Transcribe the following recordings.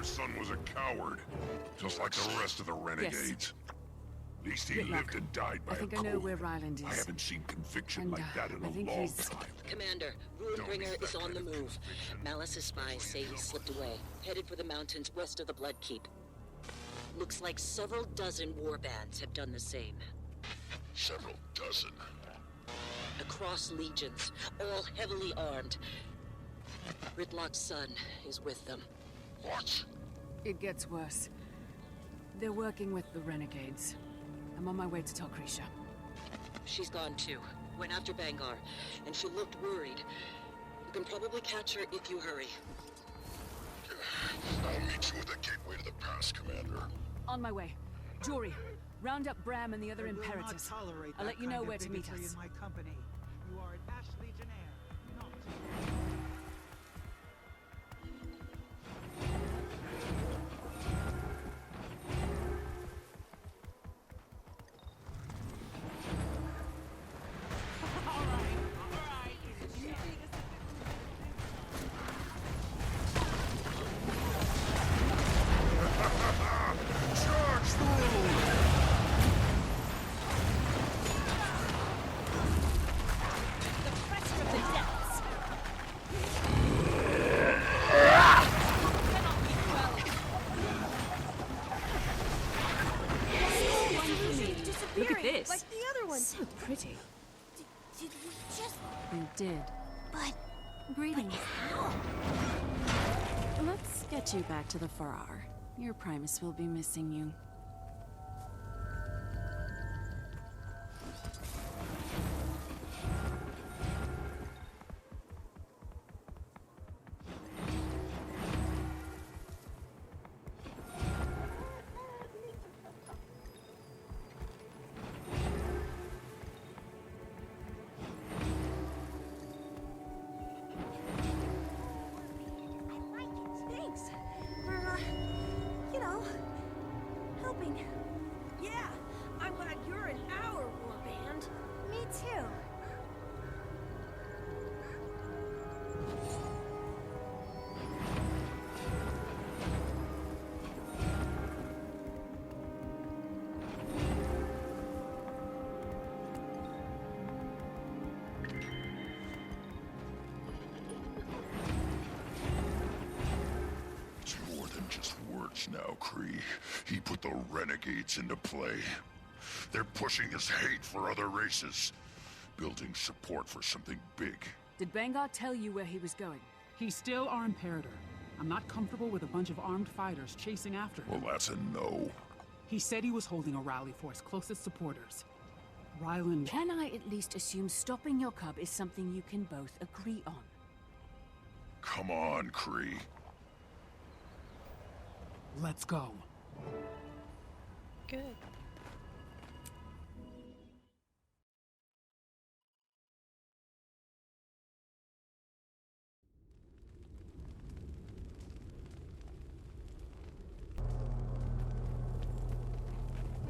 Son was a coward, just like the rest of the renegades. Yes. At least he lived and died by a I think I know where Ryland is. I haven't seen conviction And, like that in I a think long he's... time. Commander, Runebringer is on the move. Malice's spies say he slipped away, headed for the mountains west of the Blood Keep. Looks like several dozen warbands have done the same. Several dozen. Across legions, all heavily armed. Ritlock's son is with them. What? It gets worse. They're working with the renegades. I'm on my way to tell Krisha. She's gone too. Went after Bangar, and she looked worried. You can probably catch her if you hurry. I'll meet you at the gateway to the pass, Commander. On my way. Jory, round up Bram and the other imperators. I'll let you know where to meet us. In my company. You are an Ash Legionnaire, not... Look at this. Like the other one. So pretty. Did we just... You did. But... Greetings. How? Let's get you back to the Farrar. Your Primus will be missing you. Thanks for, you know, helping. Yeah, I'm glad you're in our war band. Me too. It's more than just words now, Kree. He put the renegades into play. They're pushing his hate for other races, building support for something big. Did Bangar tell you where he was going? He's still our Imperator. I'm not comfortable with a bunch of armed fighters chasing after him. Well, that's a no. He said he was holding a rally for his closest supporters. Ryland... Can I at least assume stopping your cub is something you can both agree on? Come on, Kree. Let's go. Good.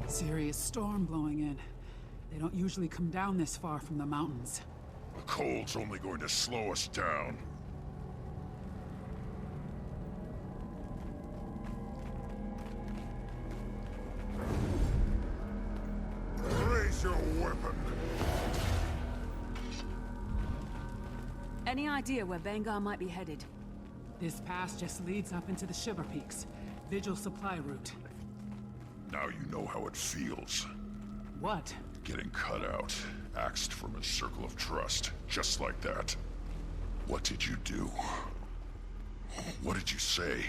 Serious storm blowing in. They don't usually come down this far from the mountains. The cold's only going to slow us down. Raise your weapon. Any idea where Bangar might be headed? This pass just leads up into the Shiver Peaks. Vigil supply route. Now you know how it feels. What? Getting cut out, axed from a circle of trust, just like that. What did you do? What did you say?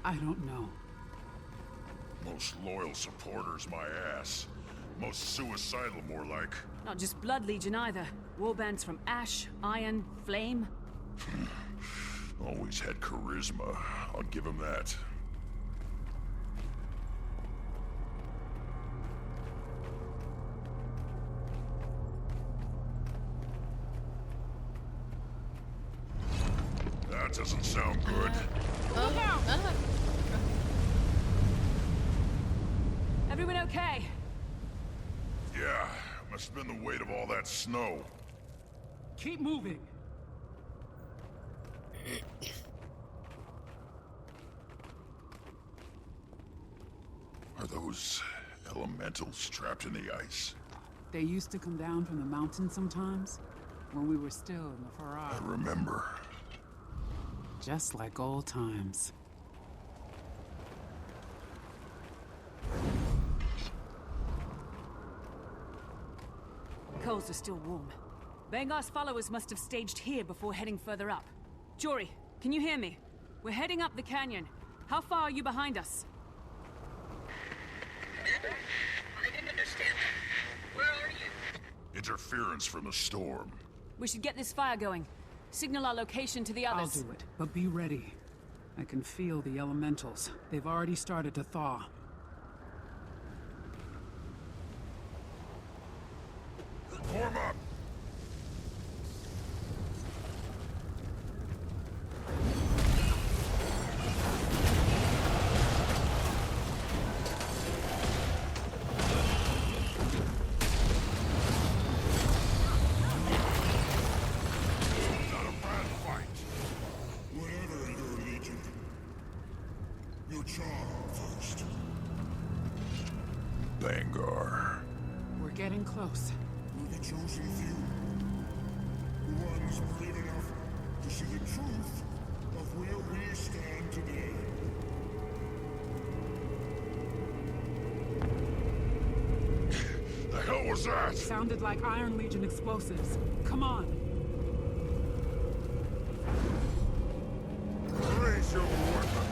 I don't know. Most loyal supporters, my ass. Most suicidal, more like. Not just Blood Legion either. Warbands from Ash, Iron, Flame. Always had charisma. I'll give him that. That doesn't sound good. Look out! Everyone okay? Yeah, must have been the weight of all that snow. Keep moving. Are those elementals trapped in the ice? They used to come down from the mountain sometimes, when we were still in the I Farrar. remember. Just like old times. Coals are still warm. Bangar's followers must have staged here before heading further up. Jory, can you hear me? We're heading up the canyon. How far are you behind us? I didn't understand. Where are you? Interference from the storm. We should get this fire going. Signal our location to the I'll others. do it, but be ready. I can feel the elementals. They've already started to thaw. Form up! Not a bad fight. Whatever, your legion. Your charm first. Bangar. We're getting close. We're the chosen few. The ones brave enough to see the truth of where we stand today. The hell was that? Sounded like Iron Legion explosives. Come on. Raise your weapon.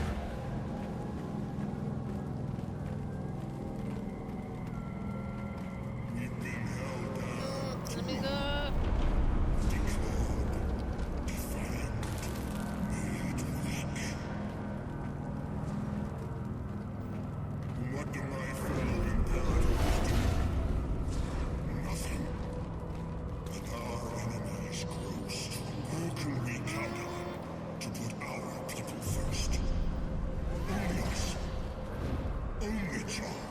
We've been held down, Let me go. declared, defiant, made weak. And what do my fellow imperators do? Nothing. But our enemies grow strong. Who can we count on to put our people first? Only us. Only John.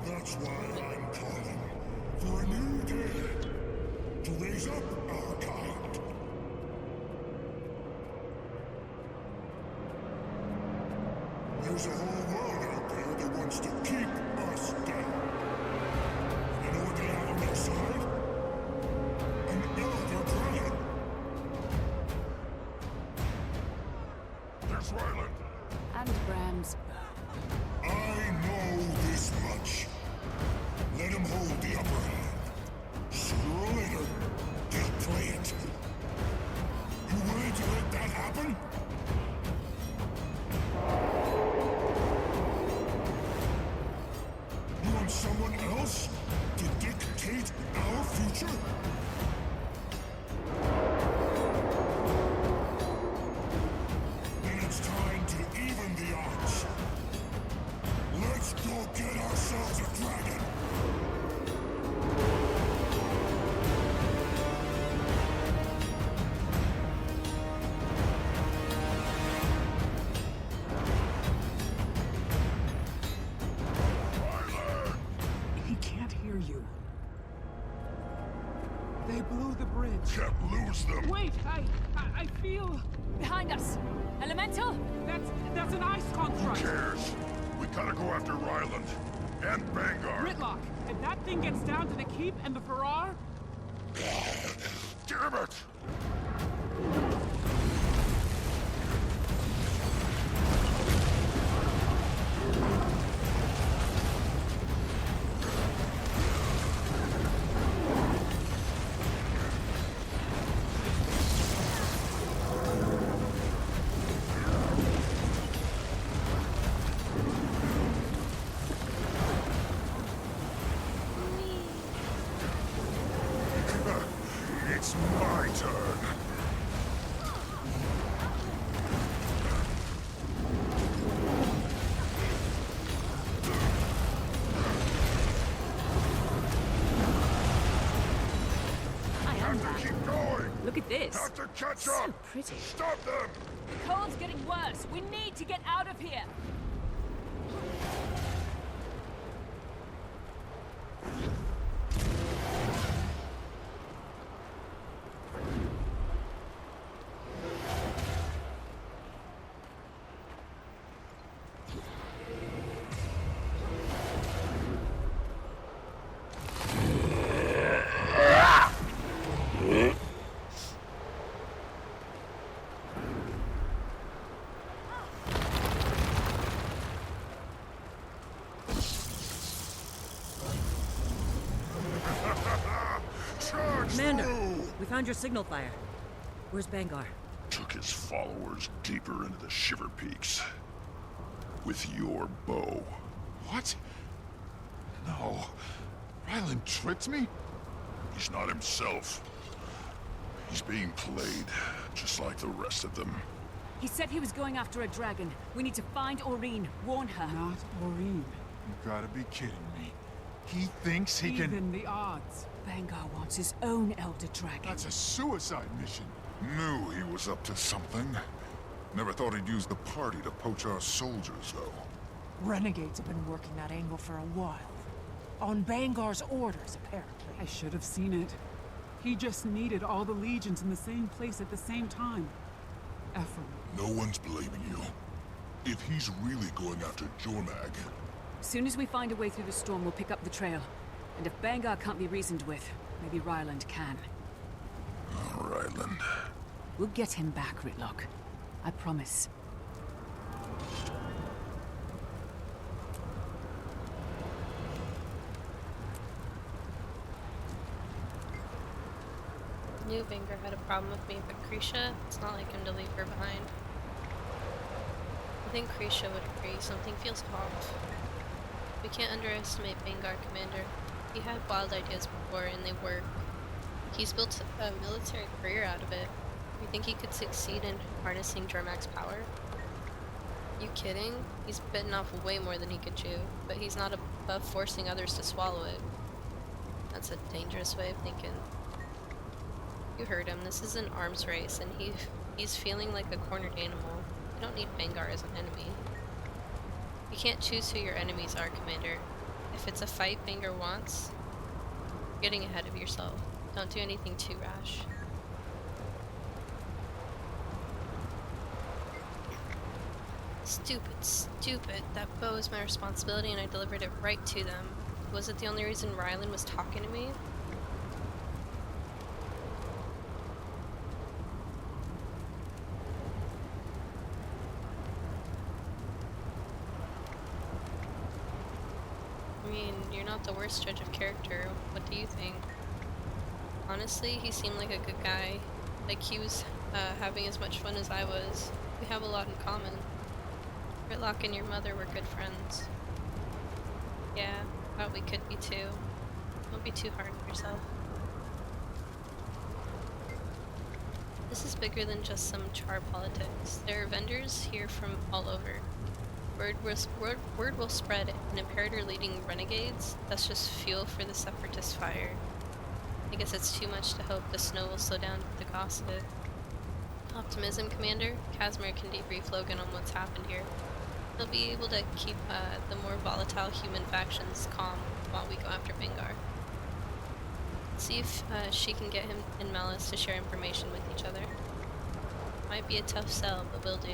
That's why I'm calling for a new day to raise up our kind. There's a whole world out there that wants to keep us down. You know what they have on their side? An elder dragon. There's Ryland. And Bram's. I know this much. Let him hold the upper hand. Sooner or later, they'll play it. You willing to let that happen? You want someone else to dictate our future? Then it's time to even the odds. Let's go get ourselves a dragon! Ryland. He can't hear you. They blew the bridge. Can't lose them. Wait, I feel... Behind us! Elemental? That's an ice Who construct. cares? We gotta go after Ryland. And Bangar. Gridlock, if that thing gets down to the keep and the Farrar, Damn it! have to catch So up! pretty. Stop them! The cold's getting worse. We need to get out of here. Charge Commander, through! we found your signal fire. Where's Bangar? Took his followers deeper into the Shiver Peaks. With your bow. What? No. Ryland tricked me? He's not himself. He's being played, just like the rest of them. He said he was going after a dragon. We need to find Aurene. Warn her. Not Aurene. You gotta be kidding me. He thinks he can... Even the odds. Bangar wants his own Elder Dragon. That's a suicide mission. Knew he was up to something. Never thought he'd use the party to poach our soldiers, though. Renegades have been working that angle for a while. On Bangar's orders, apparently. I should have seen it. He just needed all the legions in the same place at the same time. Ephraim. No one's blaming you. If he's really going after Jormag, As soon as we find a way through the storm, we'll pick up the trail. And if Bangar can't be reasoned with, maybe Ryland can. Ryland. We'll get him back, Ritlock. I promise. Knew Bangar had a problem with me, but Krisha, it's not like him to leave her behind. I think Krisha would agree. Something feels off. We can't underestimate Bangar, Commander. He had wild ideas before, and they work. He's built a military career out of it. You think he could succeed in harnessing Jormag's power? You kidding? He's bitten off way more than he could chew, but he's not above forcing others to swallow it. That's a dangerous way of thinking. You heard him. This is an arms race, and he's feeling like a cornered animal. You don't need Bangar as an enemy. You can't choose who your enemies are, Commander. If it's a fight Bangar wants, you're getting ahead of yourself. Don't do anything too rash. Stupid. That bow is my responsibility, and I delivered it right to them. Was it the only reason Ryland was talking to me? I mean, you're not the worst judge of character. What do you think? Honestly, he seemed like a good guy. Like he was having as much fun as I was. We have a lot in common. Ritlock and your mother were good friends. Yeah, thought we could be too. Don't be too hard on yourself. This is bigger than just some char politics. There are vendors here from all over. Word will spread. An Imperator leading renegades? That's just fuel for the Separatist fire. I guess it's too much to hope the snow will slow down the gossip. Optimism, Commander. Casimir can debrief Logan on what's happened here. He'll be able to keep the more volatile human factions calm while we go after Bangar. See if she can get him and Malice to share information with each other. Might be a tough sell, but we'll do.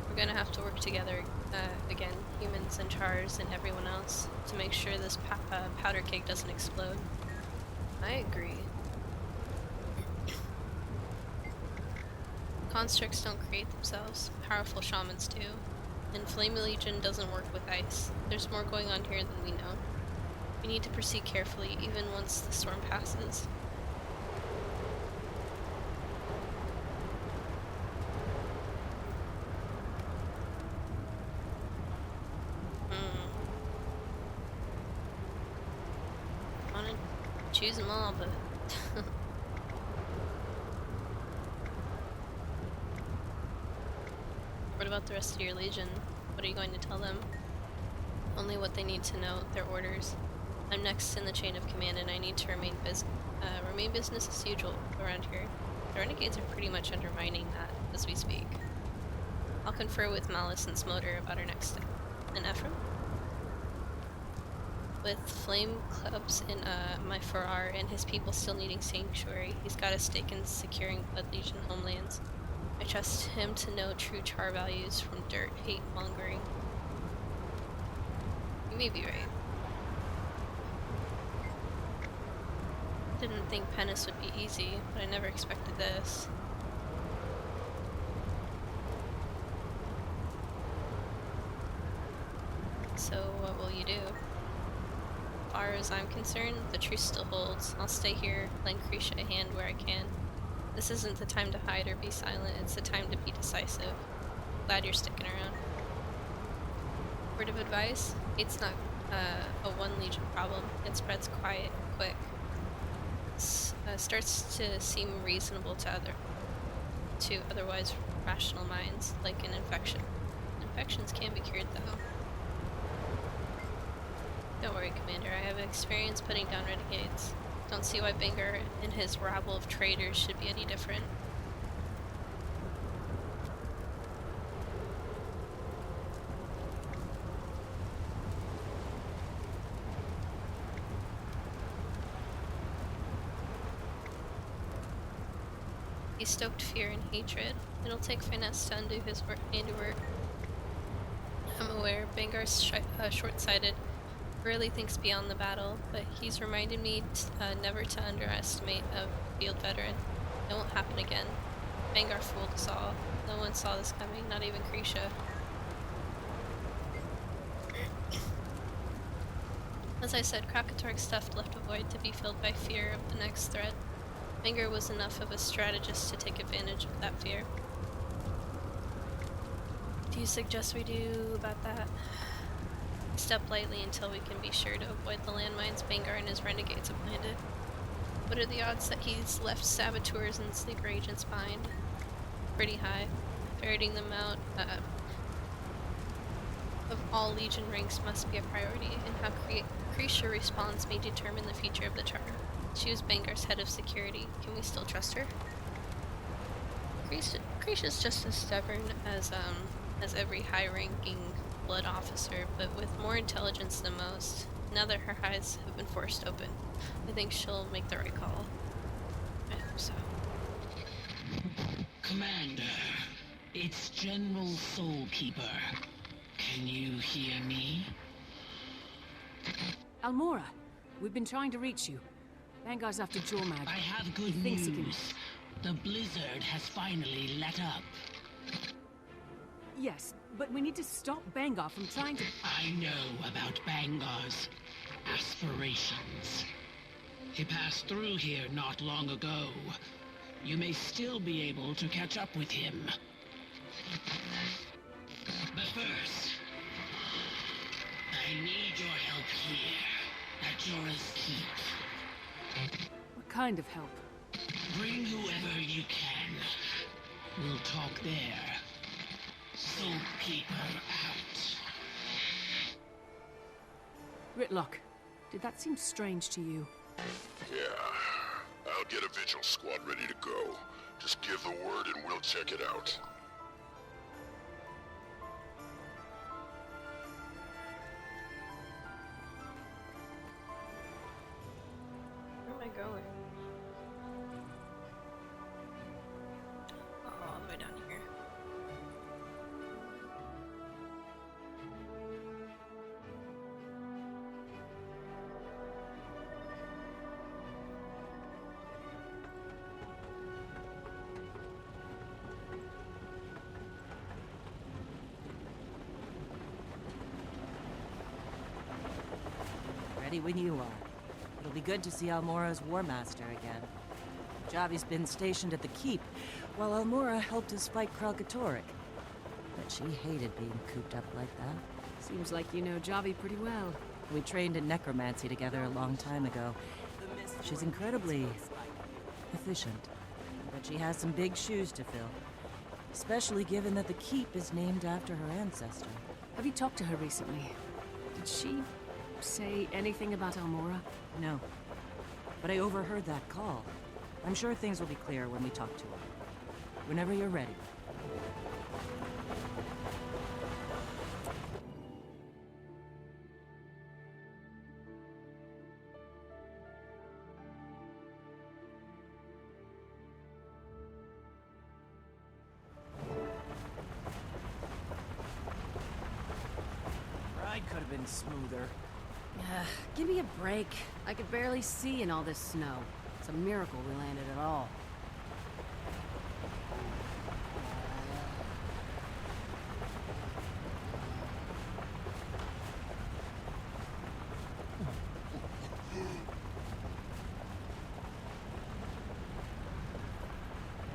We're gonna have to work together, again, humans and chars and everyone else, to make sure this powder cake doesn't explode. I agree. Constructs don't create themselves. Powerful shamans do. And Flame Legion doesn't work with ice. There's more going on here than we know. We need to proceed carefully, even once the storm passes. I want to choose them all, but... What about the rest of your legion? What are you going to tell them? Only what they need to know, their orders. I'm next in the chain of command, and I need to remain business as usual around here. The renegades are pretty much undermining that as we speak. I'll confer with Malice and Smoder about our next step. And Ephraim? With flame clubs in my Farrar and his people still needing sanctuary, he's got a stake in securing Blood Legion homelands. I trust him to know true char values from dirt hate mongering. You may be right. Didn't think Pennis would be easy, but I never expected this. So what will you do? As far as I'm concerned, the truce still holds. I'll stay here, lend Krisha a hand where I can. This isn't the time to hide or be silent, it's the time to be decisive. Glad you're sticking around. Word of advice? It's not a one legion problem. It spreads quiet and quick. Starts to seem reasonable to otherwise rational minds, like an infection. Infections can be cured though. Don't worry, Commander, I have experience putting down renegades. Don't see why Bengar and his rabble of traitors should be any different. He stoked fear and hatred. It'll take finesse to undo his handiwork. I'm aware Bengar's short-sighted, really thinks beyond the battle, but he's reminded me never to underestimate a field veteran. It won't happen again. Bengar fooled us all. No one saw this coming, not even Krisha. As I said, Krakator's stuff left a void to be filled by fear of the next threat. Bengar was enough of a strategist to take advantage of that fear. Do you suggest we do about that? Step lightly until we can be sure to avoid the landmines Bengar and his renegades have planted. What are the odds that he's left saboteurs and sleeper agents behind? Pretty high. Ferreting them out of all Legion ranks must be a priority, and how Krisha responds may determine the future of the charter. She was Bengar's head of security. Can we still trust her? Krisha's just as stubborn as every high-ranking blood officer, but with more intelligence than most. Now that her eyes have been forced open, I think she'll make the right call. I hope so. Commander, it's General Soulkeeper. Can you hear me? Almora, we've been trying to reach you. Bengar's after Jormag. I have good news. The blizzard has finally let up. Yes, but we need to stop Bengar from trying to... I know about Bengar's aspirations. He passed through here not long ago. You may still be able to catch up with him. But first, I need your help here, at Jorah's Keep. What kind of help? Bring whoever you can. We'll talk there. Soulkeeper out. Ritlock, did that seem strange to you? Yeah. I'll get a vigil squad ready to go. Just give the word and we'll check it out. Where am I going? Oh, all the way down here. Ready when you are. It'll be good to see Almora's War Master again. Javi's been stationed at the Keep, while Almora helped us fight Kralkatorrik. But she hated being cooped up like that. Seems like you know Javi pretty well. We trained in necromancy together a long time ago. She's incredibly efficient, but she has some big shoes to fill. Especially given that the Keep is named after her ancestor. Have you talked to her recently? Did she say anything about Almora? No. But I overheard that call. I'm sure things will be clear when we talk to her. Whenever you're ready. Ride could have been smoother. Give me a break. I could barely see in all this snow. It's a miracle we landed at all.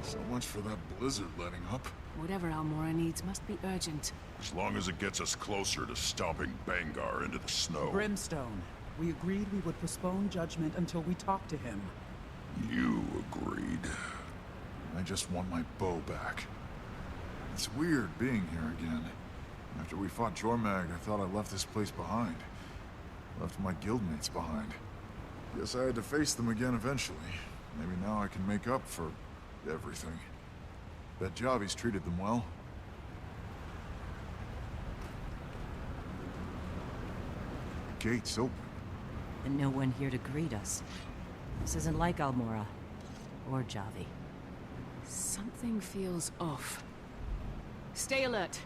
So much for that blizzard letting up. Whatever Almora needs must be urgent. As long as it gets us closer to stomping Bangar into the snow. Brimstone, we agreed we would postpone judgment until we talked to him. You agreed. I just want my bow back. It's weird being here again. After we fought Jormag, I thought I left this place behind. Left my guildmates behind. Guess I had to face them again eventually. Maybe now I can make up for everything. Bet Javi's treated them well. The gate's open. And no one here to greet us. This isn't like Almora. Or Javi. Something feels off. Stay alert.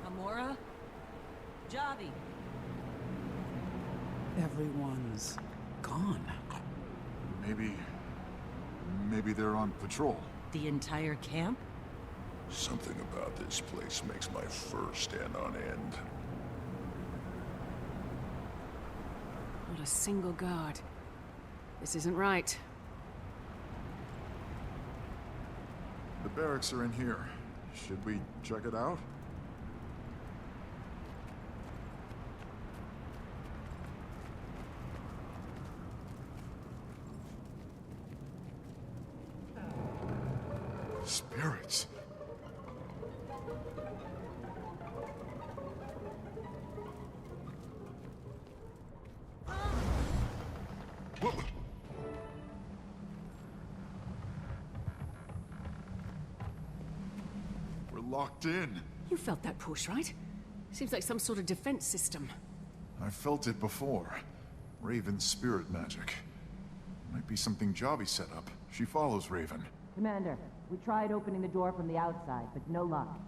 Almora? Javi? Everyone's gone. Maybe they're on patrol. The entire camp? Something about this place makes my fur stand on end. Not a single guard. This isn't right. The barracks are in here. Should we check it out? Spirits. What? We're locked in. You felt that push, right? Seems like some sort of defense system. I felt it before. Raven's spirit magic. Might be something Javi set up. She follows Raven. Commander, we tried opening the door from the outside, but no luck.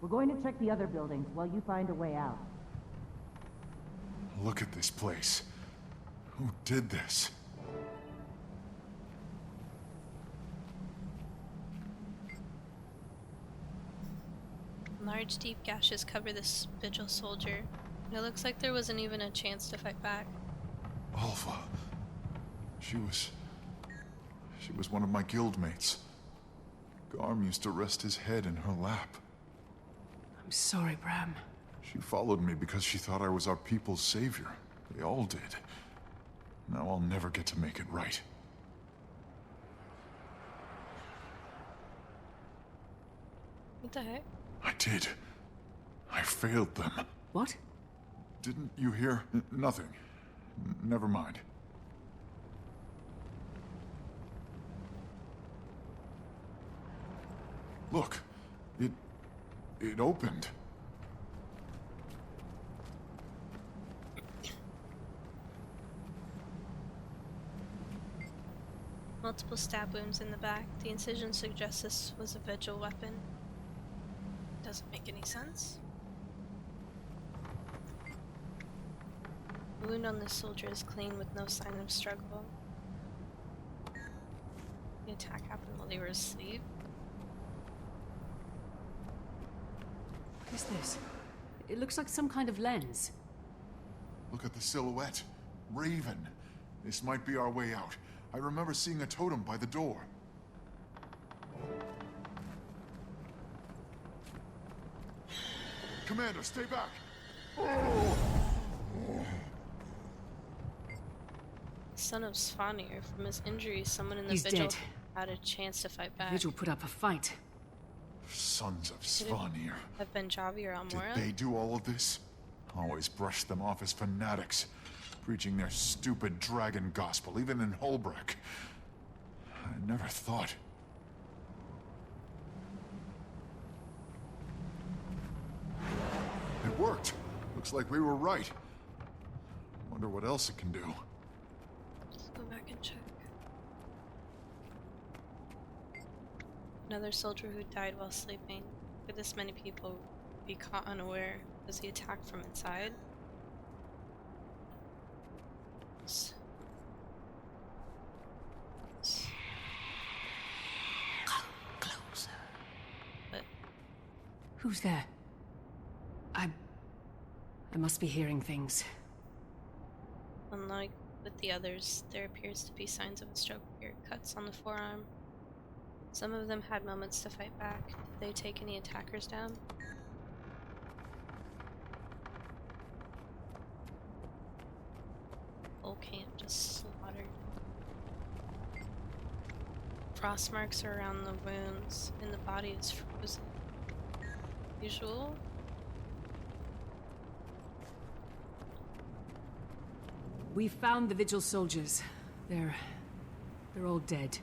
We're going to check the other buildings while you find a way out. Look at this place. Who did this? Large, deep gashes cover this vigil soldier. It looks like there wasn't even a chance to fight back. Alpha. She was one of my guildmates. Garm used to rest his head in her lap. I'm sorry, Bram. She followed me because she thought I was our people's savior. They all did. Now I'll never get to make it right. What the heck? I did. I failed them. What? Didn't you hear? Nothing. Never mind. Look. It opened. Multiple stab wounds in the back. The incision suggests this was a vigil weapon. Doesn't make any sense. The wound on this soldier is clean with no sign of struggle. The attack happened while they were asleep. What is this? It looks like some kind of lens. Look at the silhouette. Raven. This might be our way out. I remember seeing a totem by the door. Commander, stay back! Son of Svanir. From his injuries, someone in the He's Vigil dead. had a chance to fight The back. Vigil put up a fight. Sons of Could it Svanir. have been Javi or Almora? Did they do all of this? Always brush them off as fanatics, preaching their stupid dragon gospel, even in Holbrook. I never thought. It worked. Looks like we were right. Wonder what else it can do. Let's go back and check. Another soldier who died while sleeping. Could this many people be caught unaware? Was he attacked from inside? Closer. But Who's there? I must be hearing things. unlike with the others, there appears to be signs of a stroke here, cuts on the forearm. Some of them had moments to fight back. Did they take any attackers down? Whole camp just slaughtered. Frost marks are around the wounds, and the body is frozen. Usual? We found the Vigil soldiers. They're all dead.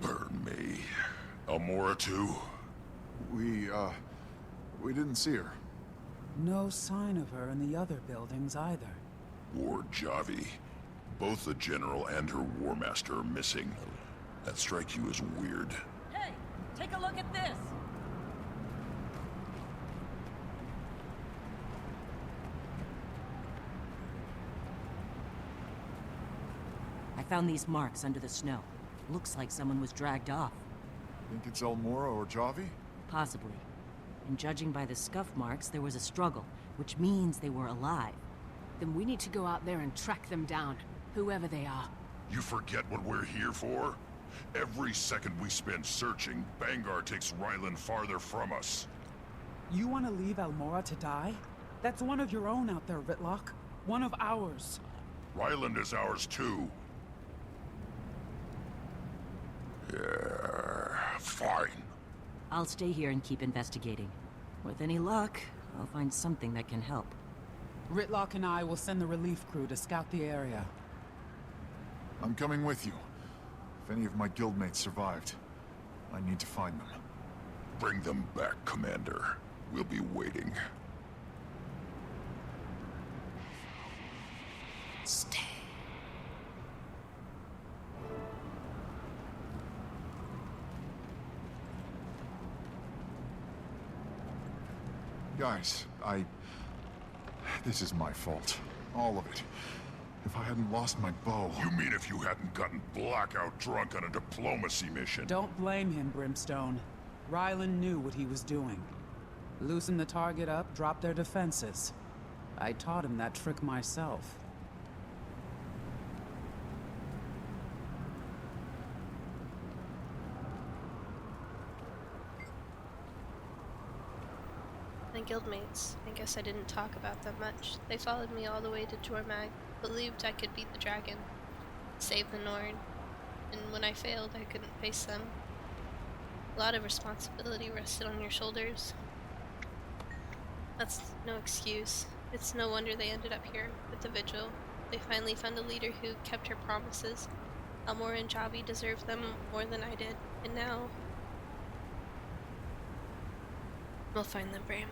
Burn me. Almora too? We didn't see her. No sign of her in the other buildings either. Ward Javi. Both the General and her War Master are missing. That strike you as weird. Hey, take a look at this! I found these marks under the snow. Looks like someone was dragged off. Think it's Almora or Javi? Possibly. And judging by the scuff marks, there was a struggle, which means they were alive. Then we need to go out there and track them down, whoever they are. You forget what we're here for? Every second we spend searching, Bangar takes Ryland farther from us. You want to leave Almora to die? That's one of your own out there, Whitlock. One of ours. Ryland is ours too. Yeah, fine. I'll stay here and keep investigating. With any luck, I'll find something that can help. Whitlock and I will send the relief crew to scout the area. I'm coming with you. If any of my guildmates survived, I need to find them. Bring them back, Commander. We'll be waiting. Stay. Guys, this is my fault. All of it. If I hadn't lost my bow... You mean if you hadn't gotten blackout drunk on a diplomacy mission? Don't blame him, Brimstone. Ryland knew what he was doing. Loosen the target up, drop their defenses. I taught him that trick myself. My guildmates. I guess I didn't talk about them much. They followed me all the way to Jormag, believed I could beat the dragon, save the Nord, and when I failed, I couldn't face them. A lot of responsibility rested on your shoulders. That's no excuse. It's no wonder they ended up here with the Vigil. They finally found a leader who kept her promises. Almora and Javi deserved them more than I did, and now... we'll find them, Bram.